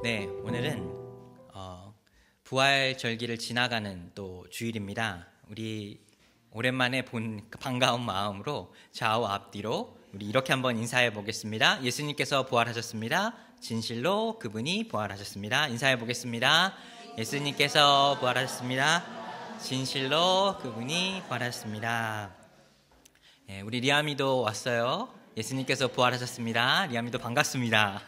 네, 오늘은 부활절기를 지나가는 또 주일입니다. 우리 오랜만에 본 반가운 마음으로 좌우 앞뒤로 우리 이렇게 한번 인사해 보겠습니다. 예수님께서 부활하셨습니다. 진실로 그분이 부활하셨습니다. 인사해 보겠습니다. 예수님께서 부활하셨습니다. 진실로 그분이 부활하셨습니다. 네, 우리 리아미도 왔어요. 예수님께서 부활하셨습니다. 리아미도 반갑습니다.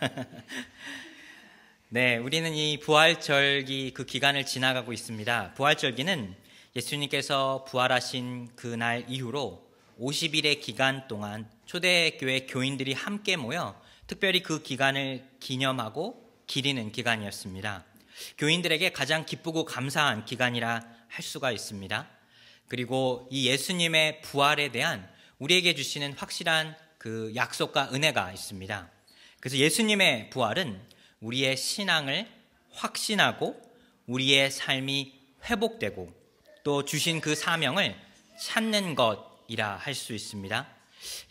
네, 우리는 이 부활절기 그 기간을 지나가고 있습니다. 부활절기는 예수님께서 부활하신 그날 이후로 50일의 기간 동안 초대교회 교인들이 함께 모여 특별히 그 기간을 기념하고 기리는 기간이었습니다. 교인들에게 가장 기쁘고 감사한 기간이라 할 수가 있습니다. 그리고 이 예수님의 부활에 대한 우리에게 주시는 확실한 그 약속과 은혜가 있습니다. 그래서 예수님의 부활은 우리의 신앙을 확신하고 우리의 삶이 회복되고 또 주신 그 사명을 찾는 것이라 할 수 있습니다.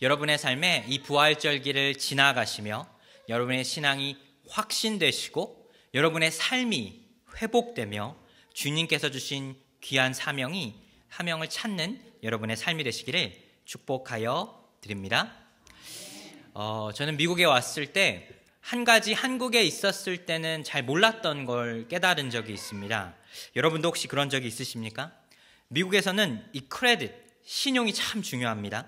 여러분의 삶에 이 부활절기를 지나가시며 여러분의 신앙이 확신되시고 여러분의 삶이 회복되며 주님께서 주신 귀한 사명을 찾는 여러분의 삶이 되시기를 축복하여 드립니다. 저는 미국에 왔을 때 한 가지 한국에 있었을 때는 잘 몰랐던 걸 깨달은 적이 있습니다. 여러분도 혹시 그런 적이 있으십니까? 미국에서는 이 크레딧, 신용이 참 중요합니다.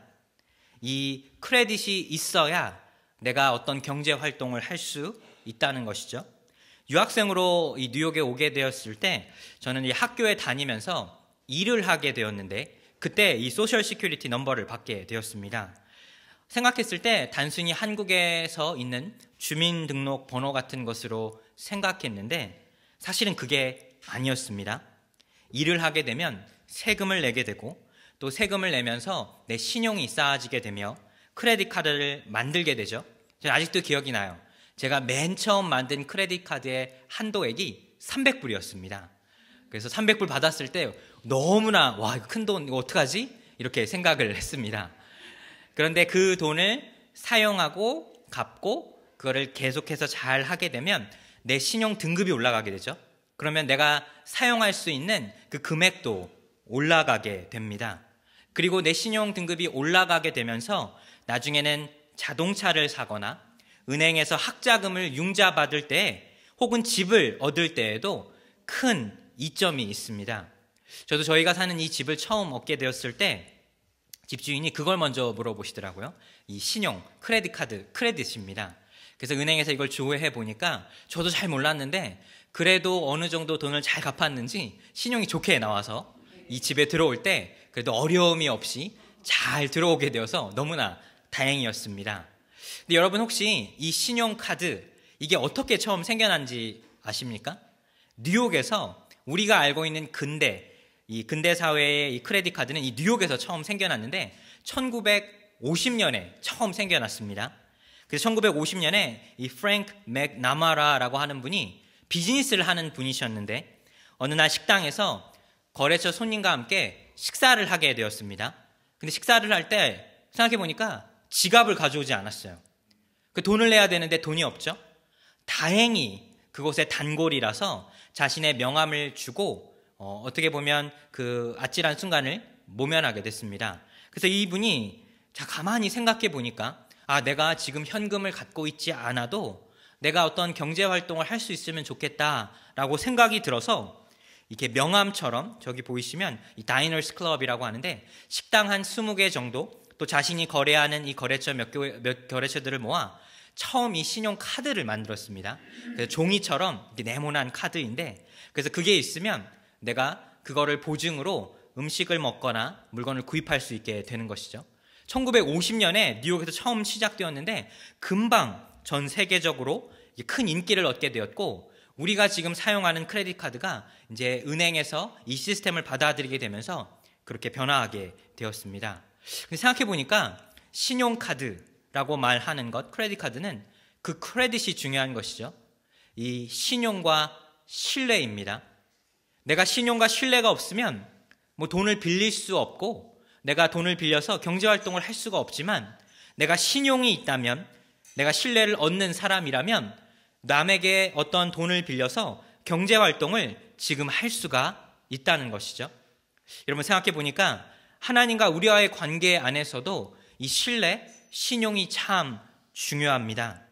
이 크레딧이 있어야 내가 어떤 경제 활동을 할 수 있다는 것이죠. 유학생으로 이 뉴욕에 오게 되었을 때 저는 이 학교에 다니면서 일을 하게 되었는데 그때 이 소셜 시큐리티 넘버를 받게 되었습니다. 생각했을 때 단순히 한국에서 있는 주민등록 번호 같은 것으로 생각했는데 사실은 그게 아니었습니다. 일을 하게 되면 세금을 내게 되고 또 세금을 내면서 내 신용이 쌓아지게 되며 크레딧 카드를 만들게 되죠. 저는 아직도 기억이 나요. 제가 맨 처음 만든 크레딧 카드의 한도액이 300불이었습니다. 그래서 300불 받았을 때 너무나 와 이거 큰 돈 이거 어떡하지? 이렇게 생각을 했습니다. 그런데 그 돈을 사용하고 갚고 그거를 계속해서 잘 하게 되면 내 신용 등급이 올라가게 되죠. 그러면 내가 사용할 수 있는 그 금액도 올라가게 됩니다. 그리고 내 신용 등급이 올라가게 되면서 나중에는 자동차를 사거나 은행에서 학자금을 융자받을 때 혹은 집을 얻을 때에도 큰 이점이 있습니다. 저도 저희가 사는 이 집을 처음 얻게 되었을 때 집주인이 그걸 먼저 물어보시더라고요. 이 신용, 크레딧 카드, 크레딧입니다. 그래서 은행에서 이걸 조회해 보니까 저도 잘 몰랐는데 그래도 어느 정도 돈을 잘 갚았는지 신용이 좋게 나와서 이 집에 들어올 때 그래도 어려움이 없이 잘 들어오게 되어서 너무나 다행이었습니다. 근데 여러분 혹시 이 신용카드 이게 어떻게 처음 생겨난지 아십니까? 뉴욕에서 우리가 알고 있는 이 근대 사회의 이 크레딧 카드는 이 뉴욕에서 처음 생겨났는데 1950년에 처음 생겨났습니다. 그래서 1950년에 이 프랭크 맥나마라라고 하는 분이 비즈니스를 하는 분이셨는데 어느 날 식당에서 거래처 손님과 함께 식사를 하게 되었습니다. 근데 식사를 할 때 생각해 보니까 지갑을 가져오지 않았어요. 그 돈을 내야 되는데 돈이 없죠. 다행히 그곳에 단골이라서 자신의 명함을 주고 어떻게 보면 그 아찔한 순간을 모면하게 됐습니다. 그래서 이분이 가만히 생각해 보니까 내가 지금 현금을 갖고 있지 않아도 내가 어떤 경제 활동을 할 수 있으면 좋겠다라고 생각이 들어서 이렇게 명함처럼 저기 보이시면 이 다이너스 클럽이라고 하는데 식당 한 20개 정도 또 자신이 거래하는 이 거래처 몇 거래처들을 모아 처음 이 신용카드를 만들었습니다. 그래서 종이처럼 이렇게 네모난 카드인데 그래서 그게 있으면 내가 그거를 보증으로 음식을 먹거나 물건을 구입할 수 있게 되는 것이죠. 1950년에 뉴욕에서 처음 시작되었는데 금방 전 세계적으로 큰 인기를 얻게 되었고 우리가 지금 사용하는 크레딧 카드가 이제 은행에서 이 시스템을 받아들이게 되면서 그렇게 변화하게 되었습니다. 생각해 보니까 신용카드라고 말하는 것, 크레딧 카드는 그 크레딧이 중요한 것이죠. 이 신용과 신뢰입니다. 내가 신용과 신뢰가 없으면 뭐 돈을 빌릴 수 없고 내가 돈을 빌려서 경제활동을 할 수가 없지만 내가 신용이 있다면 내가 신뢰를 얻는 사람이라면 남에게 어떤 돈을 빌려서 경제 활동을 지금 할 수가 있다는 것이죠. 여러분 생각해 보니까 하나님과 우리와의 관계 안에서도 이 신뢰, 신용이 참 중요합니다.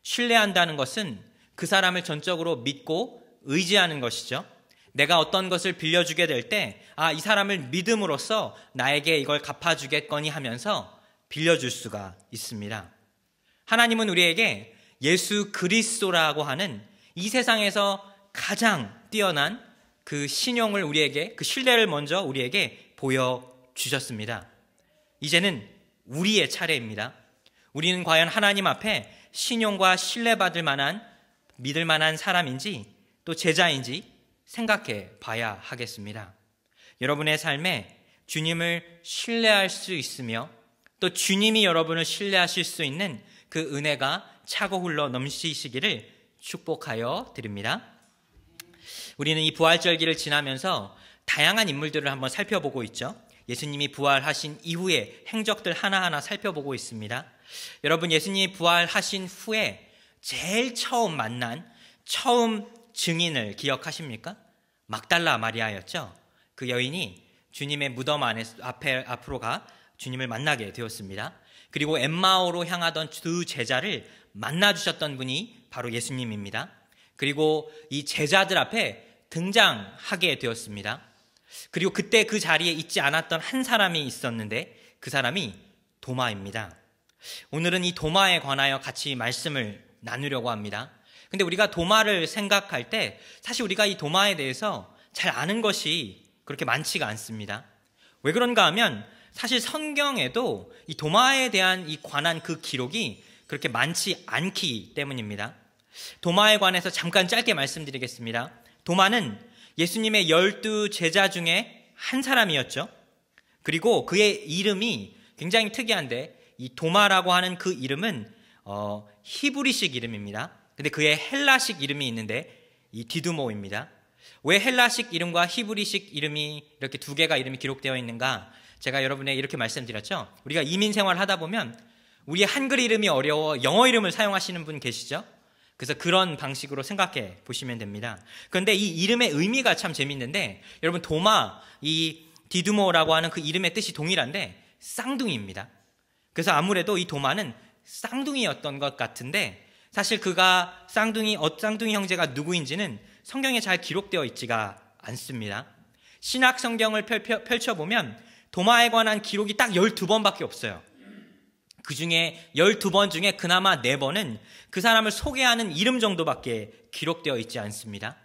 신뢰한다는 것은 그 사람을 전적으로 믿고 의지하는 것이죠. 내가 어떤 것을 빌려주게 될 때, 이 사람을 믿음으로써 나에게 이걸 갚아주겠거니 하면서 빌려줄 수가 있습니다. 하나님은 우리에게 예수 그리스도라고 하는 이 세상에서 가장 뛰어난 그 신용을 우리에게, 그 신뢰를 먼저 우리에게 보여주셨습니다. 이제는 우리의 차례입니다. 우리는 과연 하나님 앞에 신용과 신뢰받을 만한, 믿을 만한 사람인지 또 제자인지 생각해 봐야 하겠습니다. 여러분의 삶에 주님을 신뢰할 수 있으며 또 주님이 여러분을 신뢰하실 수 있는 그 은혜가 차고 흘러 넘치시기를 축복하여 드립니다. 우리는 이 부활절기를 지나면서 다양한 인물들을 한번 살펴보고 있죠. 예수님이 부활하신 이후의 행적들 하나하나 살펴보고 있습니다. 여러분, 예수님이 부활하신 후에 제일 처음 만난 처음 증인을 기억하십니까? 막달라 마리아였죠. 그 여인이 주님의 무덤 앞으로 가 주님을 만나게 되었습니다. 그리고 엠마오로 향하던 두 제자를 만나주셨던 분이 바로 예수님입니다. 그리고 이 제자들 앞에 등장하게 되었습니다. 그리고 그때 그 자리에 있지 않았던 한 사람이 있었는데 그 사람이 도마입니다. 오늘은 이 도마에 관하여 같이 말씀을 나누려고 합니다. 근데 우리가 도마를 생각할 때 사실 우리가 이 도마에 대해서 잘 아는 것이 그렇게 많지가 않습니다. 왜 그런가 하면 사실 성경에도 이 도마에 대한 이 관한 그 기록이 그렇게 많지 않기 때문입니다. 도마에 관해서 잠깐 짧게 말씀드리겠습니다. 도마는 예수님의 12 제자 중에 한 사람이었죠. 그리고 그의 이름이 굉장히 특이한데 이 도마라고 하는 그 이름은 히브리식 이름입니다. 근데 그의 헬라식 이름이 있는데 이 디두모입니다. 왜 헬라식 이름과 히브리식 이름이 이렇게 두 개가 이름이 기록되어 있는가? 제가 여러분에게 이렇게 말씀드렸죠. 우리가 이민 생활을 하다 보면 우리 한글 이름이 어려워 영어 이름을 사용하시는 분 계시죠? 그래서 그런 방식으로 생각해 보시면 됩니다. 그런데 이 이름의 의미가 참 재밌는데 여러분 도마, 이 디두모라고 하는 그 이름의 뜻이 동일한데 쌍둥이입니다. 그래서 아무래도 이 도마는 쌍둥이였던 것 같은데 사실 그가 쌍둥이 형제가 누구인지는 성경에 잘 기록되어 있지가 않습니다. 신약 성경을 펼쳐보면 도마에 관한 기록이 딱 12번밖에 없어요. 그 중에 12번 중에 그나마 4번은 그 사람을 소개하는 이름 정도밖에 기록되어 있지 않습니다.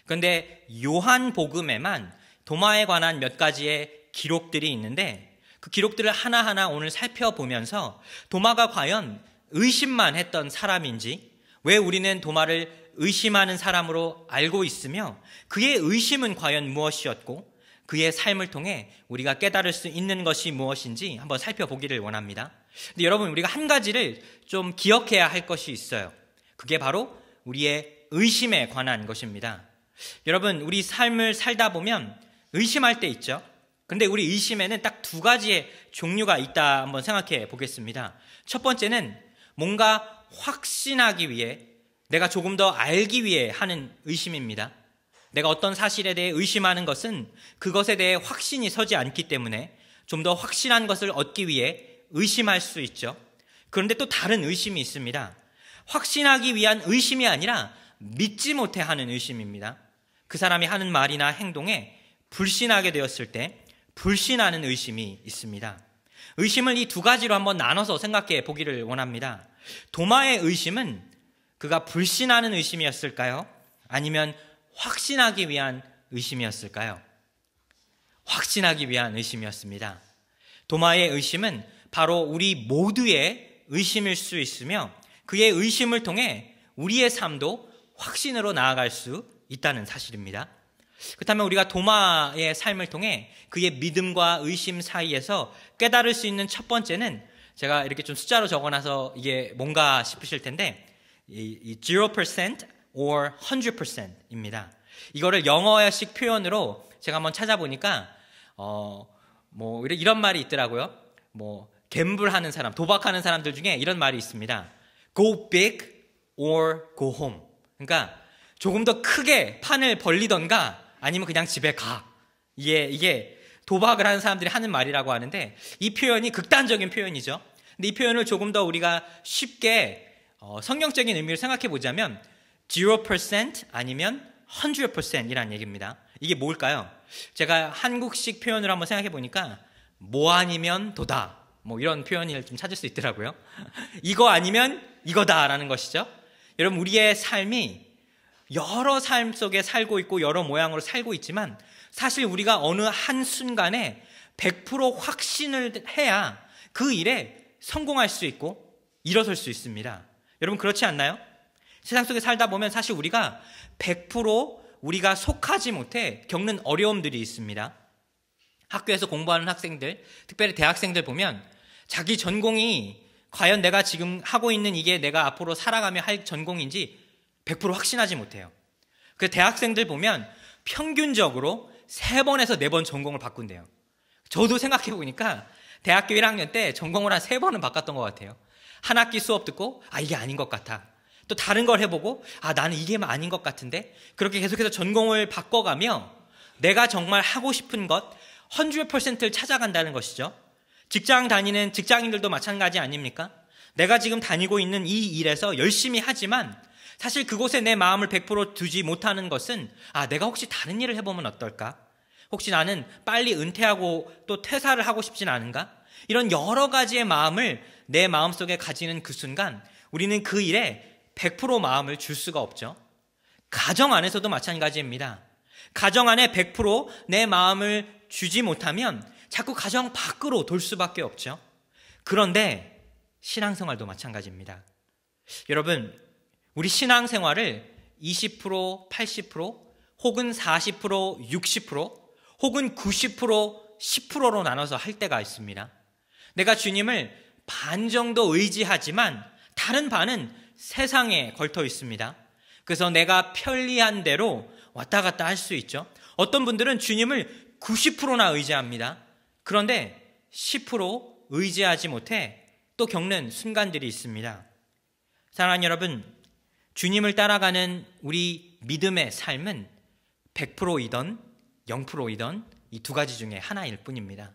그런데 요한복음에만 도마에 관한 몇 가지의 기록들이 있는데 그 기록들을 하나하나 오늘 살펴보면서 도마가 과연 의심만 했던 사람인지, 왜 우리는 도마를 의심하는 사람으로 알고 있으며 그의 의심은 과연 무엇이었고 그의 삶을 통해 우리가 깨달을 수 있는 것이 무엇인지 한번 살펴보기를 원합니다. 근데 여러분, 우리가 한 가지를 좀 기억해야 할 것이 있어요. 그게 바로 우리의 의심에 관한 것입니다. 여러분, 우리 삶을 살다 보면 의심할 때 있죠. 근데 우리 의심에는 딱 2가지의 종류가 있다 한번 생각해 보겠습니다. 첫 번째는 뭔가 확신하기 위해, 내가 조금 더 알기 위해 하는 의심입니다. 내가 어떤 사실에 대해 의심하는 것은 그것에 대해 확신이 서지 않기 때문에 좀 더 확실한 것을 얻기 위해 의심할 수 있죠. 그런데 또 다른 의심이 있습니다. 확신하기 위한 의심이 아니라 믿지 못해 하는 의심입니다. 그 사람이 하는 말이나 행동에 불신하게 되었을 때 불신하는 의심이 있습니다. 의심을 이 2가지로 한번 나눠서 생각해 보기를 원합니다. 도마의 의심은 그가 불신하는 의심이었을까요? 아니면 확신하기 위한 의심이었을까요? 확신하기 위한 의심이었습니다. 도마의 의심은 바로 우리 모두의 의심일 수 있으며 그의 의심을 통해 우리의 삶도 확신으로 나아갈 수 있다는 사실입니다. 그렇다면 우리가 도마의 삶을 통해 그의 믿음과 의심 사이에서 깨달을 수 있는 첫 번째는, 제가 이렇게 좀 숫자로 적어놔서 이게 뭔가 싶으실 텐데 이 0% or 100%입니다. 이거를 영어식 표현으로 제가 한번 찾아보니까 이런 말이 있더라고요. 갬블하는 사람, 도박하는 사람들 중에 이런 말이 있습니다. Go big or go home. 그러니까 조금 더 크게 판을 벌리던가 아니면 그냥 집에 가. 이게 도박을 하는 사람들이 하는 말이라고 하는데, 이 표현이 극단적인 표현이죠. 근데 이 표현을 조금 더 우리가 쉽게 성경적인 의미를 생각해 보자면 0% 아니면 100%이라는 얘기입니다. 이게 뭘까요? 제가 한국식 표현을 한번 생각해 보니까 뭐 아니면 도다, 뭐 이런 표현을 좀 찾을 수 있더라고요. 이거 아니면 이거다라는 것이죠. 여러분, 우리의 삶이 여러 삶 속에 살고 있고 여러 모양으로 살고 있지만 사실 우리가 어느 한순간에 100% 확신을 해야 그 일에 성공할 수 있고 일어설 수 있습니다. 여러분, 그렇지 않나요? 세상 속에 살다 보면 사실 우리가 100% 우리가 속하지 못해 겪는 어려움들이 있습니다. 학교에서 공부하는 학생들, 특별히 대학생들 보면 자기 전공이 과연 내가 지금 하고 있는 이게 내가 앞으로 살아가며 할 전공인지 100% 확신하지 못해요. 그 대학생들 보면 평균적으로 3번에서 4번 전공을 바꾼대요. 저도 생각해 보니까 대학교 1학년 때 전공을 한 3번은 바꿨던 것 같아요. 한 학기 수업 듣고 이게 아닌 것 같아. 또 다른 걸 해보고 나는 이게 아닌 것 같은데, 그렇게 계속해서 전공을 바꿔가며 내가 정말 하고 싶은 것 100%를 찾아간다는 것이죠. 직장 다니는 직장인들도 마찬가지 아닙니까? 내가 지금 다니고 있는 이 일에서 열심히 하지만 사실 그곳에 내 마음을 100% 두지 못하는 것은 내가 혹시 다른 일을 해보면 어떨까? 혹시 나는 빨리 은퇴하고 또 퇴사를 하고 싶진 않은가? 이런 여러 가지의 마음을 내 마음속에 가지는 그 순간 우리는 그 일에 100% 마음을 줄 수가 없죠. 가정 안에서도 마찬가지입니다. 가정 안에 100% 내 마음을 주지 못하면 자꾸 가정 밖으로 돌 수밖에 없죠. 그런데 신앙생활도 마찬가지입니다. 여러분, 우리 신앙생활을 20%, 80% 혹은 40%, 60% 혹은 90%, 10%로 나눠서 할 때가 있습니다. 내가 주님을 반 정도 의지하지만 다른 반은 세상에 걸터 있습니다. 그래서 내가 편리한 대로 왔다 갔다 할 수 있죠. 어떤 분들은 주님을 90%나 의지합니다. 그런데 10% 의지하지 못해 또 겪는 순간들이 있습니다. 사랑하는 여러분, 주님을 따라가는 우리 믿음의 삶은 100%이던 0%이던 이 두 가지 중에 하나일 뿐입니다.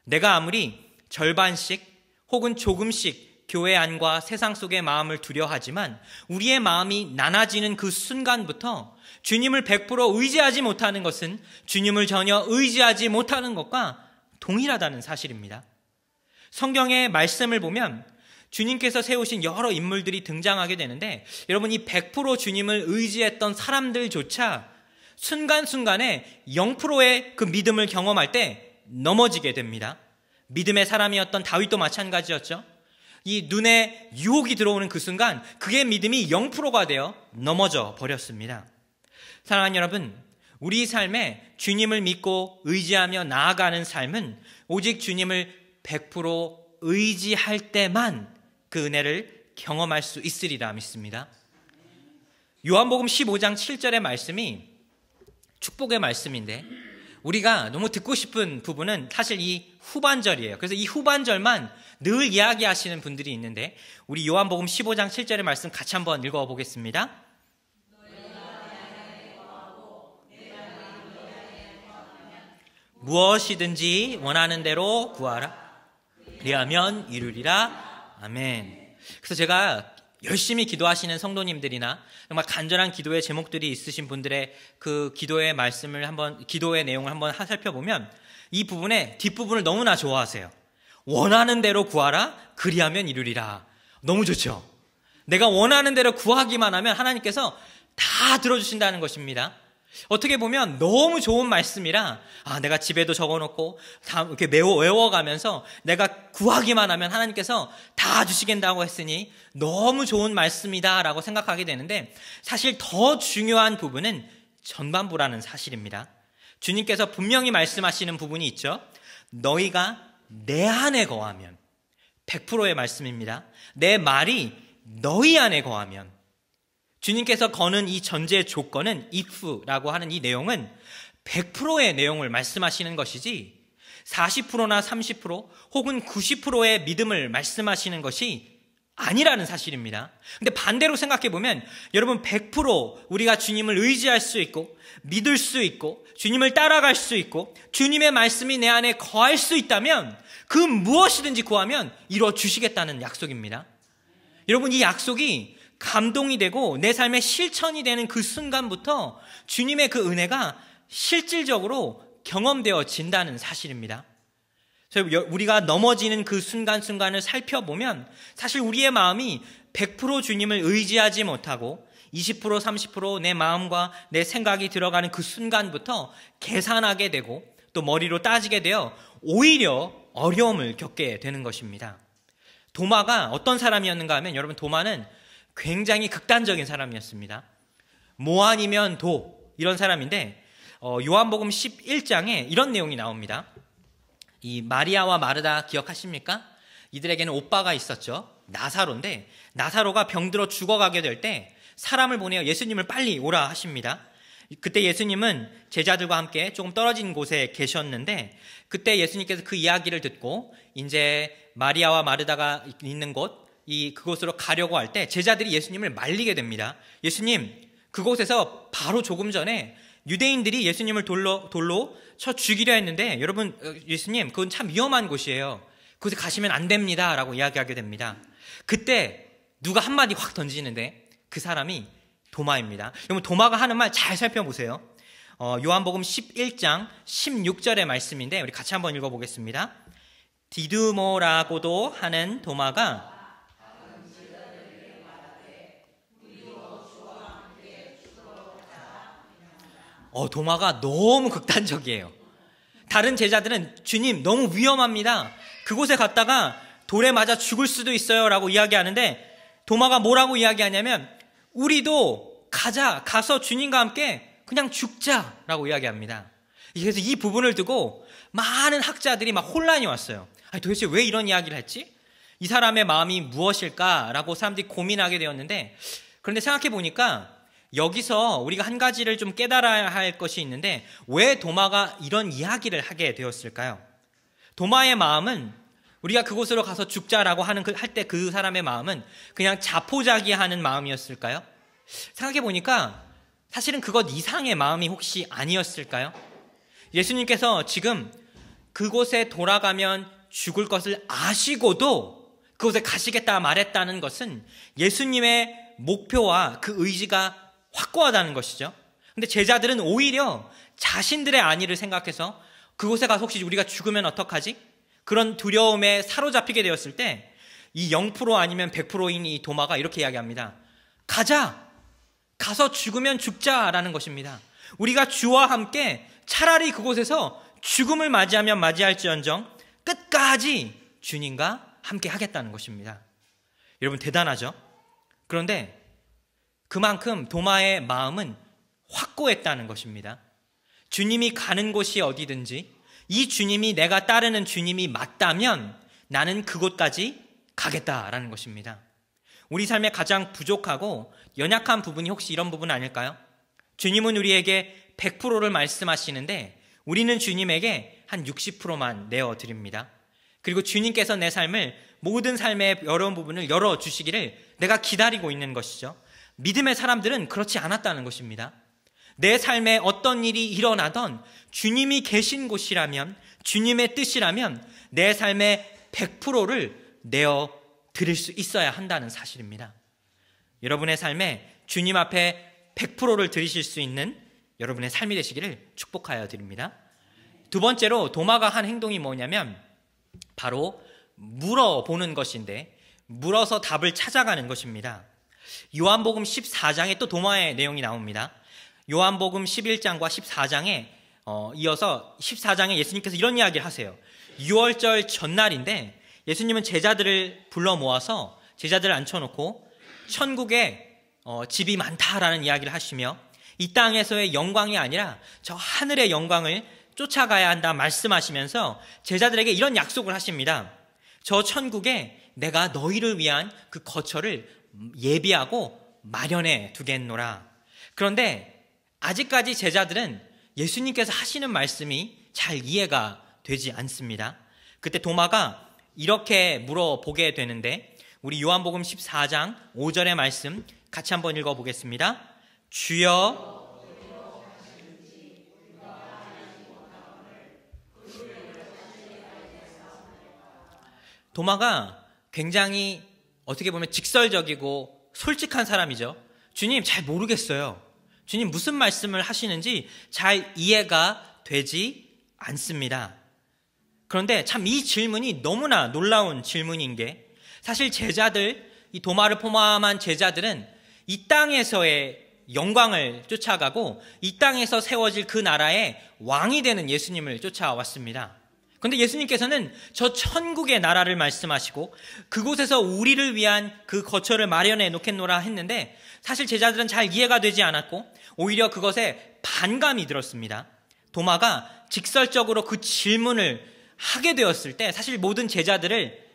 내가 아무리 절반씩 혹은 조금씩 교회 안과 세상 속의 마음을 두려하지만 우리의 마음이 나눠지는 그 순간부터 주님을 100% 의지하지 못하는 것은 주님을 전혀 의지하지 못하는 것과 동일하다는 사실입니다. 성경의 말씀을 보면 주님께서 세우신 여러 인물들이 등장하게 되는데, 여러분, 이 100% 주님을 의지했던 사람들조차 순간순간에 0%의 그 믿음을 경험할 때 넘어지게 됩니다. 믿음의 사람이었던 다윗도 마찬가지였죠. 이 눈에 유혹이 들어오는 그 순간 그의 믿음이 0%가 되어 넘어져 버렸습니다. 사랑하는 여러분, 우리 삶에 주님을 믿고 의지하며 나아가는 삶은 오직 주님을 100% 의지할 때만 그 은혜를 경험할 수 있으리라 믿습니다. 요한복음 15장 7절의 말씀이 축복의 말씀인데 우리가 너무 듣고 싶은 부분은 사실 이 후반절이에요. 그래서 이 후반절만 늘 이야기하시는 분들이 있는데 우리 요한복음 15장 7절의 말씀 같이 한번 읽어보겠습니다. 무엇이든지 원하는 대로 구하라. 그리하면 이루리라. 아멘. 그래서 제가 열심히 기도하시는 성도님들이나 정말 간절한 기도의 제목들이 있으신 분들의 그 기도의 말씀을 기도의 내용을 한번 살펴보면 이 부분의 뒷부분을 너무나 좋아하세요. 원하는 대로 구하라. 그리하면 이루리라. 너무 좋죠. 내가 원하는 대로 구하기만 하면 하나님께서 다 들어주신다는 것입니다. 어떻게 보면 너무 좋은 말씀이라 내가 집에도 적어놓고 다 이렇게 외워가면서 내가 구하기만 하면 하나님께서 다 주시겠다고 했으니 너무 좋은 말씀이다 라고 생각하게 되는데, 사실 더 중요한 부분은 전반부라는 사실입니다. 주님께서 분명히 말씀하시는 부분이 있죠. 너희가 내 안에 거하면, 100%의 말씀입니다. 내 말이 너희 안에 거하면, 주님께서 거는 이 전제 조건은 if라고 하는 이 내용은 100%의 내용을 말씀하시는 것이지 40%나 30% 혹은 90%의 믿음을 말씀하시는 것이 아니라는 사실입니다. 근데 반대로 생각해 보면 여러분 100% 우리가 주님을 의지할 수 있고 믿을 수 있고 주님을 따라갈 수 있고 주님의 말씀이 내 안에 거할 수 있다면 그 무엇이든지 구하면 이루어 주시겠다는 약속입니다. 여러분 이 약속이 감동이 되고 내 삶의 실천이 되는 그 순간부터 주님의 그 은혜가 실질적으로 경험되어진다는 사실입니다. 그래서 우리가 넘어지는 그 순간순간을 살펴보면 사실 우리의 마음이 100% 주님을 의지하지 못하고 20% 30% 내 마음과 내 생각이 들어가는 그 순간부터 계산하게 되고 또 머리로 따지게 되어 오히려 어려움을 겪게 되는 것입니다. 도마가 어떤 사람이었는가 하면 여러분 도마는 굉장히 극단적인 사람이었습니다. 뭐 아니면 도 이런 사람인데 요한복음 11장에 이런 내용이 나옵니다. 이 마리아와 마르다 기억하십니까? 이들에게는 오빠가 있었죠. 나사로인데 나사로가 병들어 죽어가게 될 때 사람을 보내어 예수님을 빨리 오라 하십니다. 그때 예수님은 제자들과 함께 조금 떨어진 곳에 계셨는데 그때 예수님께서 그 이야기를 듣고 이제 마리아와 마르다가 있는 그곳으로 가려고 할 때 제자들이 예수님을 말리게 됩니다. 예수님, 그곳에서 바로 조금 전에 유대인들이 예수님을 돌로 쳐 죽이려 했는데 여러분 예수님 그건 참 위험한 곳이에요. 그곳에 가시면 안 됩니다 라고 이야기하게 됩니다. 그때 누가 한마디 확 던지는데 그 사람이 도마입니다. 여러분 도마가 하는 말 잘 살펴보세요. 요한복음 11장 16절의 말씀인데 우리 같이 한번 읽어보겠습니다. 디두모라고도 하는 도마가 도마가 너무 극단적이에요. 다른 제자들은 주님 너무 위험합니다. 그곳에 갔다가 돌에 맞아 죽을 수도 있어요 라고 이야기하는데 도마가 뭐라고 이야기하냐면 우리도 가서 주님과 함께 그냥 죽자라고 이야기합니다. 그래서 이 부분을 두고 많은 학자들이 막 혼란이 왔어요. 아니, 도대체 왜 이런 이야기를 했지? 이 사람의 마음이 무엇일까라고 사람들이 고민하게 되었는데 그런데 생각해 보니까 여기서 우리가 한 가지를 좀 깨달아야 할 것이 있는데 왜 도마가 이런 이야기를 하게 되었을까요? 도마의 마음은 우리가 그곳으로 가서 죽자라고 할 때 그 사람의 마음은 그냥 자포자기하는 마음이었을까요? 생각해 보니까 사실은 그것 이상의 마음이 혹시 아니었을까요? 예수님께서 지금 그곳에 돌아가면 죽을 것을 아시고도 그곳에 가시겠다 말했다는 것은 예수님의 목표와 그 의지가 확고하다는 것이죠. 근데 제자들은 오히려 자신들의 안위를 생각해서 그곳에 가서 혹시 우리가 죽으면 어떡하지? 그런 두려움에 사로잡히게 되었을 때 이 0% 아니면 100%인 이 도마가 이렇게 이야기합니다. 가서 죽으면 죽자라는 것입니다. 우리가 주와 함께 차라리 그곳에서 죽음을 맞이하면 맞이할지언정 끝까지 주님과 함께 하겠다는 것입니다. 여러분 대단하죠? 그런데 그만큼 도마의 마음은 확고했다는 것입니다. 주님이 가는 곳이 어디든지 이 주님이 내가 따르는 주님이 맞다면 나는 그곳까지 가겠다라는 것입니다. 우리 삶의 가장 부족하고 연약한 부분이 혹시 이런 부분 아닐까요? 주님은 우리에게 100%를 말씀하시는데 우리는 주님에게 한 60%만 내어드립니다. 그리고 주님께서 내 삶을 모든 삶의 어려운 부분을 열어주시기를 내가 기다리고 있는 것이죠. 믿음의 사람들은 그렇지 않았다는 것입니다. 내 삶에 어떤 일이 일어나던 주님이 계신 곳이라면 주님의 뜻이라면 내 삶의 100%를 내어 드릴 수 있어야 한다는 사실입니다. 여러분의 삶에 주님 앞에 100%를 드리실 수 있는 여러분의 삶이 되시기를 축복하여 드립니다. 두 번째로 도마가 한 행동이 뭐냐면 바로 물어보는 것인데 물어서 답을 찾아가는 것입니다. 요한복음 14장에 또 도마의 내용이 나옵니다. 요한복음 11장과 14장에 이어서 14장에 예수님께서 이런 이야기를 하세요. 6월절 전날인데 예수님은 제자들을 불러 모아서 제자들을 앉혀놓고 천국에 집이 많다라는 이야기를 하시며 이 땅에서의 영광이 아니라 저 하늘의 영광을 쫓아가야 한다 말씀하시면서 제자들에게 이런 약속을 하십니다. 저 천국에 내가 너희를 위한 그 거처를 예비하고 마련해 두겠노라. 그런데 아직까지 제자들은 예수님께서 하시는 말씀이 잘 이해가 되지 않습니다. 그때 도마가 이렇게 물어보게 되는데 우리 요한복음 14장 5절의 말씀 같이 한번 읽어보겠습니다. 주여 도마가 굉장히 어떻게 보면 직설적이고 솔직한 사람이죠. 주님 잘 모르겠어요. 주님 무슨 말씀을 하시는지 잘 이해가 되지 않습니다. 그런데 참 이 질문이 너무나 놀라운 질문인 게 사실 제자들, 이 도마를 포함한 제자들은 이 땅에서의 영광을 쫓아가고 이 땅에서 세워질 그 나라의 왕이 되는 예수님을 쫓아왔습니다. 그런데 예수님께서는 저 천국의 나라를 말씀하시고 그곳에서 우리를 위한 그 거처를 마련해 놓겠노라 했는데 사실 제자들은 잘 이해가 되지 않았고 오히려 그것에 반감이 들었습니다. 도마가 직설적으로 그 질문을 하게 되었을 때 사실 모든 제자들을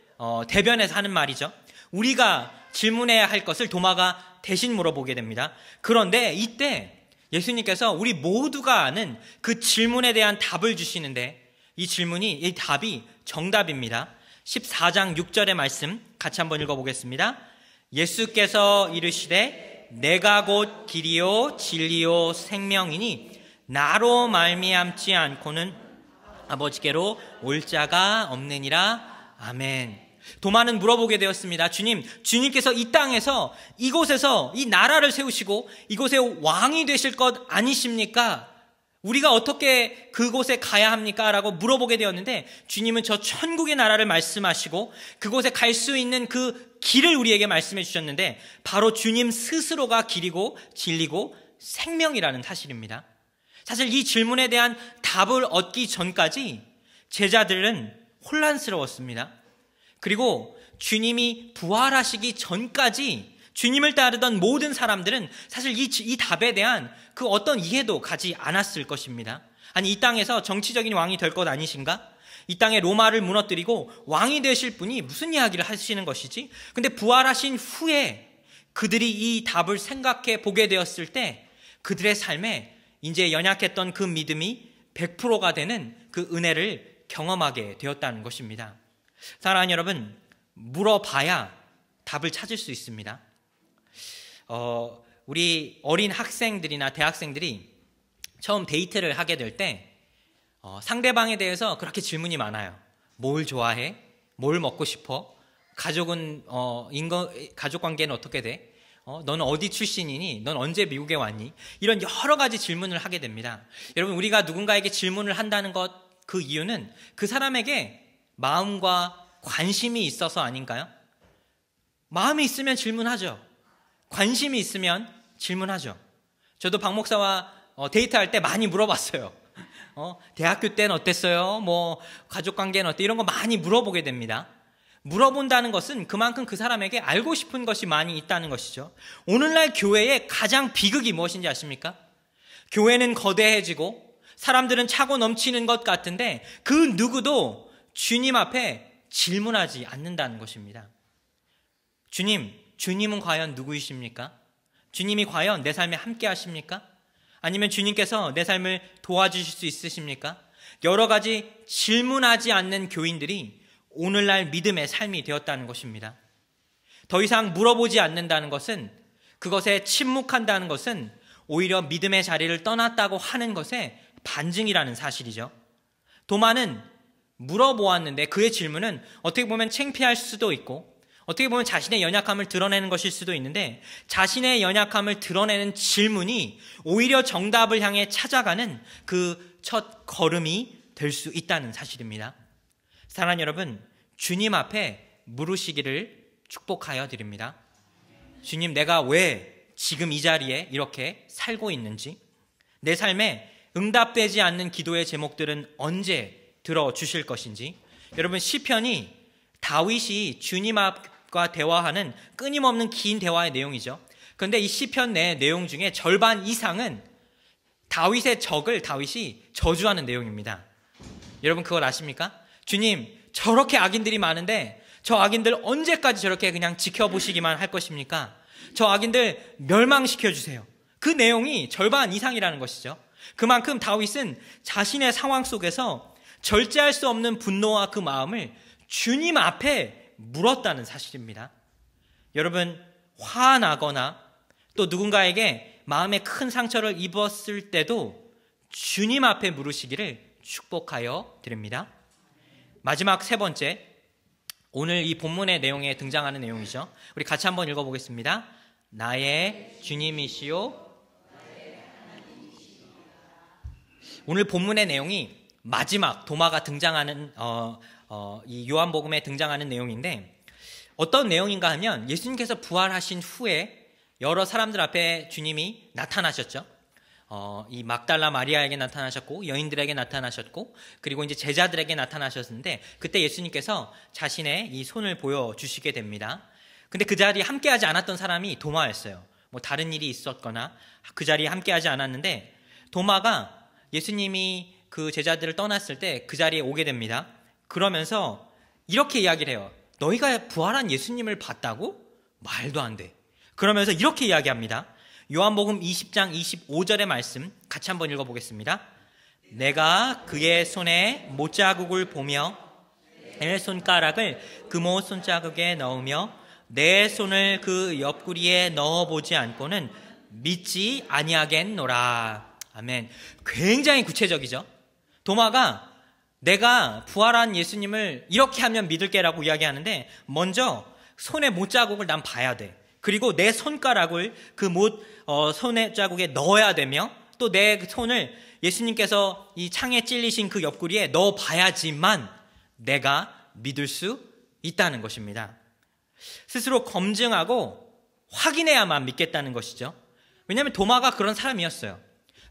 대변해서 하는 말이죠. 우리가 질문해야 할 것을 도마가 대신 물어보게 됩니다. 그런데 이때 예수님께서 우리 모두가 아는 그 질문에 대한 답을 주시는데 이 답이 정답입니다. 14장 6절의 말씀 같이 한번 읽어보겠습니다. 예수께서 이르시되 내가 곧 길이요 진리요 생명이니 나로 말미암지 않고는 아버지께로 올 자가 없느니라. 아멘. 도마는 물어보게 되었습니다. 주님께서 이 땅에서 이곳에서 이 나라를 세우시고 이곳의 왕이 되실 것 아니십니까? 우리가 어떻게 그곳에 가야 합니까? 라고 물어보게 되었는데 주님은 저 천국의 나라를 말씀하시고 그곳에 갈 수 있는 그 길을 우리에게 말씀해 주셨는데 바로 주님 스스로가 길이고 진리고 생명이라는 사실입니다. 사실 이 질문에 대한 답을 얻기 전까지 제자들은 혼란스러웠습니다. 그리고 주님이 부활하시기 전까지 주님을 따르던 모든 사람들은 사실 이 답에 대한 그 어떤 이해도 가지 않았을 것입니다. 아니 이 땅에서 정치적인 왕이 될 것 아니신가? 이 땅에 로마를 무너뜨리고 왕이 되실 분이 무슨 이야기를 하시는 것이지? 근데 부활하신 후에 그들이 이 답을 생각해 보게 되었을 때 그들의 삶에 이제 연약했던 그 믿음이 100%가 되는 그 은혜를 경험하게 되었다는 것입니다. 사랑하는 여러분, 물어봐야 답을 찾을 수 있습니다. 우리 어린 학생들이나 대학생들이 처음 데이트를 하게 될 때 상대방에 대해서 그렇게 질문이 많아요. 뭘 좋아해? 뭘 먹고 싶어? 가족 관계는 어떻게 돼? 너는 어디 출신이니? 넌 언제 미국에 왔니? 이런 여러 가지 질문을 하게 됩니다. 여러분, 우리가 누군가에게 질문을 한다는 그 이유는 그 사람에게 마음과 관심이 있어서 아닌가요? 마음이 있으면 질문하죠. 관심이 있으면 질문하죠. 저도 박 목사와 데이트할 때 많이 물어봤어요. 대학교 때는 어땠어요? 가족 관계는 어때? 이런 거 많이 물어보게 됩니다. 물어본다는 것은 그만큼 그 사람에게 알고 싶은 것이 많이 있다는 것이죠. 오늘날 교회의 가장 비극이 무엇인지 아십니까? 교회는 거대해지고 사람들은 차고 넘치는 것 같은데 그 누구도 주님 앞에 질문하지 않는다는 것입니다. 주님은 과연 누구이십니까? 주님이 과연 내 삶에 함께 하십니까? 아니면 주님께서 내 삶을 도와주실 수 있으십니까? 여러 가지 질문하지 않는 교인들이 오늘날 믿음의 삶이 되었다는 것입니다. 더 이상 물어보지 않는다는 것은, 그것에 침묵한다는 것은 오히려 믿음의 자리를 떠났다고 하는 것의 반증이라는 사실이죠. 도마는 물어보았는데 그의 질문은 어떻게 보면 창피할 수도 있고 어떻게 보면 자신의 연약함을 드러내는 것일 수도 있는데 자신의 연약함을 드러내는 질문이 오히려 정답을 향해 찾아가는 그 첫 걸음이 될 수 있다는 사실입니다. 사랑하는 여러분, 주님 앞에 물으시기를 축복하여 드립니다. 주님, 내가 왜 지금 이 자리에 이렇게 살고 있는지, 내 삶에 응답되지 않는 기도의 제목들은 언제 들어주실 것인지. 여러분, 시편이 다윗이 주님 앞과 대화하는 끊임없는 긴 대화의 내용이죠. 그런데 이 시편 내 내용 중에 절반 이상은 다윗의 적을 다윗이 저주하는 내용입니다. 여러분, 그걸 아십니까? 주님, 저렇게 악인들이 많은데 저 악인들 언제까지 저렇게 그냥 지켜보시기만 할 것입니까? 저 악인들 멸망시켜주세요. 그 내용이 절반 이상이라는 것이죠. 그만큼 다윗은 자신의 상황 속에서 절제할 수 없는 분노와 그 마음을 주님 앞에 물었다는 사실입니다. 여러분, 화나거나 또 누군가에게 마음에 큰 상처를 입었을 때도 주님 앞에 물으시기를 축복하여 드립니다. 마지막 세 번째, 오늘 이 본문의 내용에 등장하는 내용이죠. 우리 같이 한번 읽어보겠습니다. 나의 주님이시요. 오늘 본문의 내용이 마지막 도마가 등장하는 이 요한복음에 등장하는 내용인데, 어떤 내용인가 하면 예수님께서 부활하신 후에 여러 사람들 앞에 주님이 나타나셨죠. 이 막달라 마리아에게 나타나셨고 여인들에게 나타나셨고 그리고 이제 제자들에게 나타나셨는데, 그때 예수님께서 자신의 이 손을 보여주시게 됩니다. 근데 그 자리에 함께하지 않았던 사람이 도마였어요. 뭐 다른 일이 있었거나 그 자리에 함께하지 않았는데, 도마가 예수님이 그 제자들을 떠났을 때 그 자리에 오게 됩니다. 그러면서 이렇게 이야기를 해요. 너희가 부활한 예수님을 봤다고? 말도 안 돼. 그러면서 이렇게 이야기합니다. 요한복음 20장 25절의 말씀 같이 한번 읽어보겠습니다. 내가 그의 손에 못자국을 보며 내 손가락을 그 못 손자국에 넣으며 내 손을 그 옆구리에 넣어보지 않고는 믿지 아니하겠노라. 아멘. 굉장히 구체적이죠. 도마가 내가 부활한 예수님을 이렇게 하면 믿을게라고 이야기하는데, 먼저 손에 못자국을 난 봐야 돼. 그리고 내 손가락을 그 손의 자국에 넣어야 되며, 또 내 손을 예수님께서 이 창에 찔리신 그 옆구리에 넣어 봐야지만 내가 믿을 수 있다는 것입니다. 스스로 검증하고 확인해야만 믿겠다는 것이죠. 왜냐하면 도마가 그런 사람이었어요.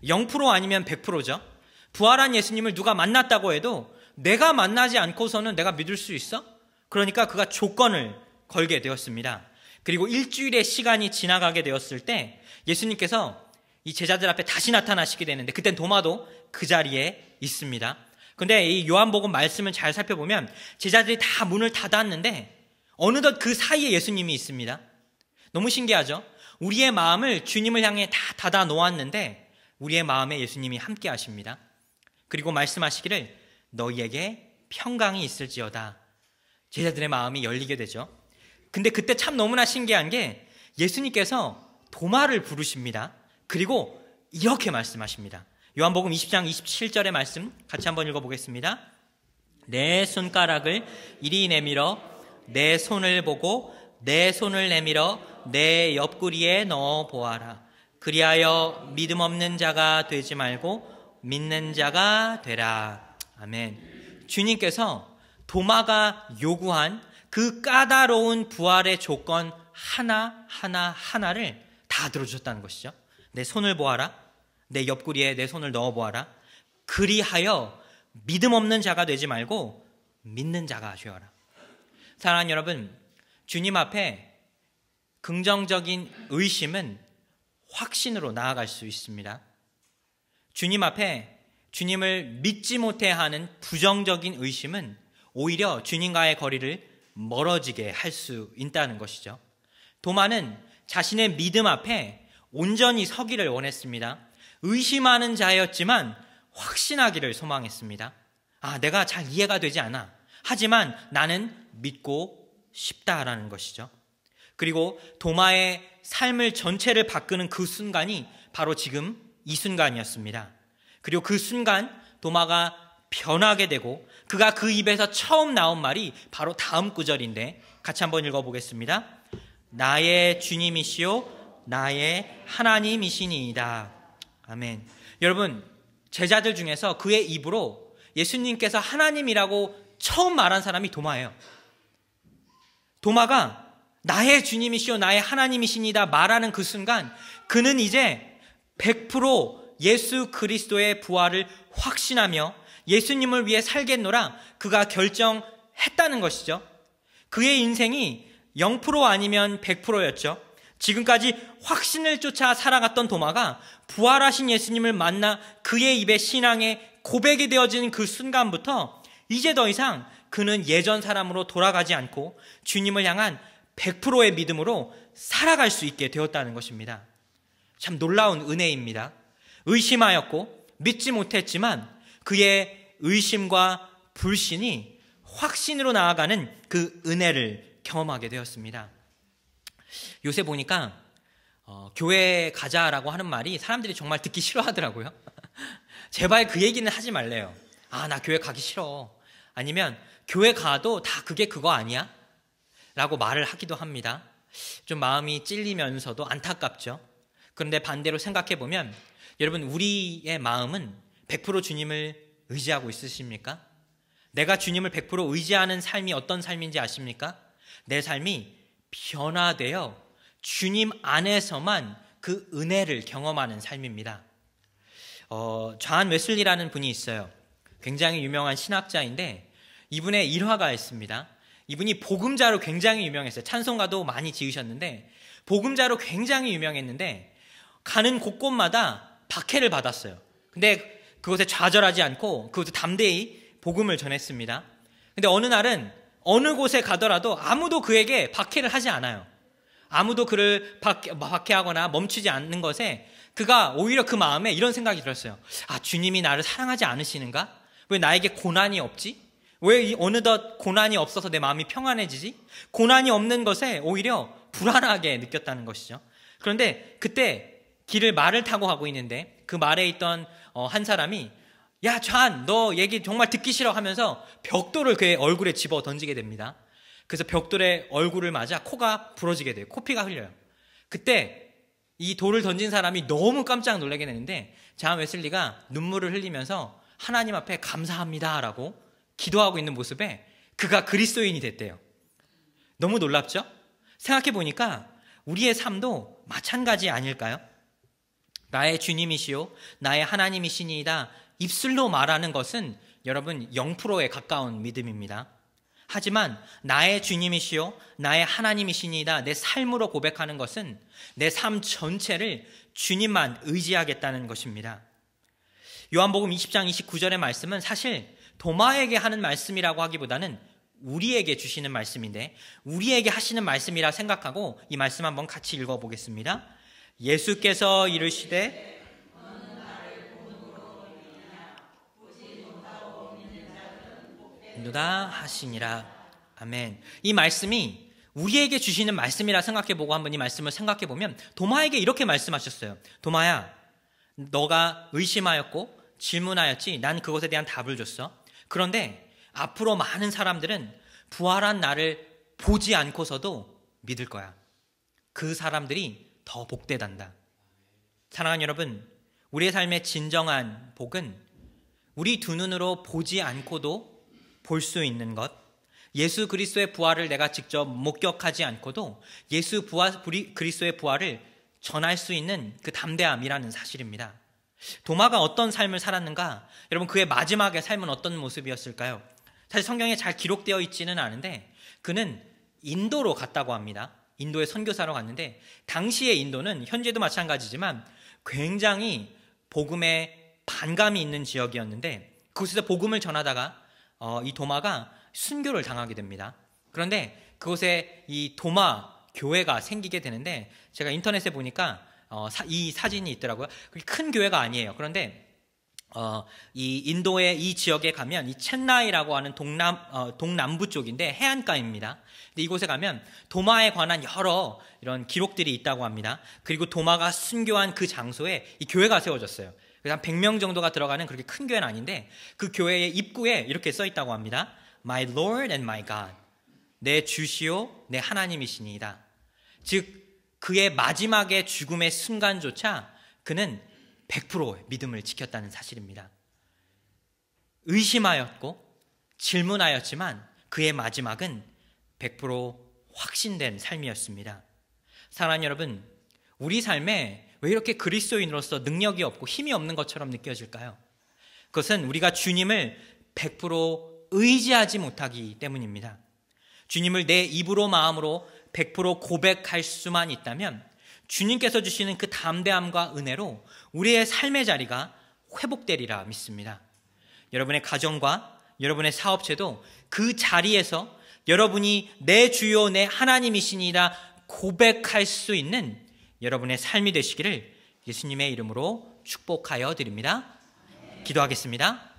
0% 아니면 100%죠. 부활한 예수님을 누가 만났다고 해도 내가 만나지 않고서는 내가 믿을 수 있어? 그러니까 그가 조건을 걸게 되었습니다. 그리고 일주일의 시간이 지나가게 되었을 때 예수님께서 이 제자들 앞에 다시 나타나시게 되는데, 그땐 도마도 그 자리에 있습니다. 근데 이 요한복음 말씀을 잘 살펴보면 제자들이 다 문을 닫았는데 어느덧 그 사이에 예수님이 있습니다. 너무 신기하죠? 우리의 마음을 주님을 향해 다 닫아 놓았는데 우리의 마음에 예수님이 함께 하십니다. 그리고 말씀하시기를 너희에게 평강이 있을지어다. 제자들의 마음이 열리게 되죠. 근데 그때 참 너무나 신기한 게 예수님께서 도마를 부르십니다. 그리고 이렇게 말씀하십니다. 요한복음 20장 27절의 말씀 같이 한번 읽어보겠습니다. 내 손가락을 이리 내밀어 내 손을 보고 내 손을 내밀어 내 옆구리에 넣어 보아라. 그리하여 믿음 없는 자가 되지 말고 믿는 자가 되라. 아멘. 주님께서 도마가 요구한 그 까다로운 부활의 조건 하나를 다 들어주셨다는 것이죠. 내 손을 보아라. 내 옆구리에 내 손을 넣어 보아라. 그리하여 믿음 없는 자가 되지 말고 믿는 자가 되어라. 사랑하는 여러분, 주님 앞에 긍정적인 의심은 확신으로 나아갈 수 있습니다. 주님 앞에 주님을 믿지 못해 하는 부정적인 의심은 오히려 주님과의 거리를 멀어지게 할 수 있다는 것이죠. 도마는 자신의 믿음 앞에 온전히 서기를 원했습니다. 의심하는 자였지만 확신하기를 소망했습니다. 내가 잘 이해가 되지 않아. 하지만 나는 믿고 싶다라는 것이죠. 그리고 도마의 삶을 전체를 바꾸는 그 순간이 바로 지금 이 순간이었습니다. 그리고 그 순간 도마가 변하게 되고 그가 그 입에서 처음 나온 말이 바로 다음 구절인데 같이 한번 읽어보겠습니다. 나의 주님이시요 나의 하나님이시니이다. 아멘. 여러분, 제자들 중에서 그의 입으로 예수님께서 하나님이라고 처음 말한 사람이 도마예요. 도마가 나의 주님이시요 나의 하나님이시니다 말하는 그 순간 그는 이제 100% 예수 그리스도의 부활을 확신하며 예수님을 위해 살겠노라 그가 결정했다는 것이죠. 그의 인생이 0% 아니면 100%였죠. 지금까지 확신을 쫓아 살아갔던 도마가 부활하신 예수님을 만나 그의 입에 신앙의 고백이 되어지는 그 순간부터 이제 더 이상 그는 예전 사람으로 돌아가지 않고 주님을 향한 100%의 믿음으로 살아갈 수 있게 되었다는 것입니다. 참 놀라운 은혜입니다. 의심하였고 믿지 못했지만 그의 의심과 불신이 확신으로 나아가는 그 은혜를 경험하게 되었습니다. 요새 보니까 교회 가자라고 하는 말이 사람들이 정말 듣기 싫어하더라고요. 제발 그 얘기는 하지 말래요. 나 교회 가기 싫어. 아니면 교회 가도 다 그게 그거 아니야? 라고 말을 하기도 합니다. 좀 마음이 찔리면서도 안타깝죠. 그런데 반대로 생각해 보면 여러분, 우리의 마음은 100% 주님을 의지하고 있으십니까? 내가 주님을 100% 의지하는 삶이 어떤 삶인지 아십니까? 내 삶이 변화되어 주님 안에서만 그 은혜를 경험하는 삶입니다. 존 웨슬리라는 분이 있어요. 굉장히 유명한 신학자인데 이분의 일화가 있습니다. 이분이 복음자로 굉장히 유명했어요. 찬송가도 많이 지으셨는데 복음자로 굉장히 유명했는데 가는 곳곳마다 박해를 받았어요. 근데 그곳에 좌절하지 않고 그곳에 담대히 복음을 전했습니다. 근데 어느 날은 어느 곳에 가더라도 아무도 그에게 박해를 하지 않아요. 아무도 그를 박해하거나 멈추지 않는 것에 그가 오히려 그 마음에 이런 생각이 들었어요. 주님이 나를 사랑하지 않으시는가? 왜 나에게 고난이 없지? 왜 어느덧 고난이 없어서 내 마음이 평안해지지? 고난이 없는 것에 오히려 불안하게 느꼈다는 것이죠. 그런데 그때 말을 타고 가고 있는데 그 말에 있던 한 사람이 야, 존, 너 얘기 정말 듣기 싫어 하면서 벽돌을 그의 얼굴에 집어 던지게 됩니다. 그래서 벽돌에 얼굴을 맞아 코가 부러지게 돼요. 코피가 흘려요. 그때 이 돌을 던진 사람이 너무 깜짝 놀라게 되는데 존 웨슬리가 눈물을 흘리면서 하나님 앞에 감사합니다라고 기도하고 있는 모습에 그가 그리스도인이 됐대요. 너무 놀랍죠? 생각해 보니까 우리의 삶도 마찬가지 아닐까요? 나의 주님이시요 나의 하나님이시니이다 입술로 말하는 것은 여러분 0%에 가까운 믿음입니다. 하지만 나의 주님이시요 나의 하나님이시니이다 내 삶으로 고백하는 것은 내 삶 전체를 주님만 의지하겠다는 것입니다. 요한복음 20장 29절의 말씀은 사실 도마에게 하는 말씀이라고 하기보다는 우리에게 주시는 말씀인데 우리에게 하시는 말씀이라 생각하고 이 말씀 한번 같이 읽어보겠습니다. 예수께서 이르시되 누다 하시니라. 아멘. 이 말씀이 우리에게 주시는 말씀이라 생각해보고 한번 이 말씀을 생각해보면 도마에게 이렇게 말씀하셨어요. 도마야, 너가 의심하였고 질문하였지 난 그것에 대한 답을 줬어. 그런데 앞으로 많은 사람들은 부활한 나를 보지 않고서도 믿을 거야. 그 사람들이 더 복되단다. 사랑하는 여러분, 우리의 삶의 진정한 복은 우리 두 눈으로 보지 않고도 볼 수 있는 것, 예수 그리스도의 부활을 내가 직접 목격하지 않고도 예수 그리스도의 부활을 전할 수 있는 그 담대함이라는 사실입니다. 도마가 어떤 삶을 살았는가? 여러분, 그의 마지막의 삶은 어떤 모습이었을까요? 사실 성경에 잘 기록되어 있지는 않은데 그는 인도로 갔다고 합니다. 인도에 선교사로 갔는데 당시의 인도는 현재도 마찬가지지만 굉장히 복음에 반감이 있는 지역이었는데 그곳에서 복음을 전하다가 이 도마가 순교를 당하게 됩니다. 그런데 그곳에 이 도마 교회가 생기게 되는데 제가 인터넷에 보니까 이 사진이 있더라고요. 큰 교회가 아니에요. 그런데 이 인도의 이 지역에 가면 이 첸나이라고 하는 동남부 쪽인데 해안가입니다. 근데 이곳에 가면 도마에 관한 여러 이런 기록들이 있다고 합니다. 그리고 도마가 순교한 그 장소에 이 교회가 세워졌어요. 그래서 한 100명 정도가 들어가는 그렇게 큰 교회는 아닌데 그 교회의 입구에 이렇게 써 있다고 합니다. My Lord and my God. 내 주시오 내 하나님이시니이다. 즉 그의 마지막의 죽음의 순간조차 그는 100%의 믿음을 지켰다는 사실입니다. 의심하였고 질문하였지만 그의 마지막은 100% 확신된 삶이었습니다. 사랑하는 여러분, 우리 삶에 왜 이렇게 그리스도인으로서 능력이 없고 힘이 없는 것처럼 느껴질까요? 그것은 우리가 주님을 100% 의지하지 못하기 때문입니다. 주님을 내 입으로 마음으로 100% 고백할 수만 있다면 주님께서 주시는 그 담대함과 은혜로 우리의 삶의 자리가 회복되리라 믿습니다. 여러분의 가정과 여러분의 사업체도 그 자리에서 여러분이 내 주요 내 하나님이시니라 고백할 수 있는 여러분의 삶이 되시기를 예수님의 이름으로 축복하여 드립니다. 기도하겠습니다.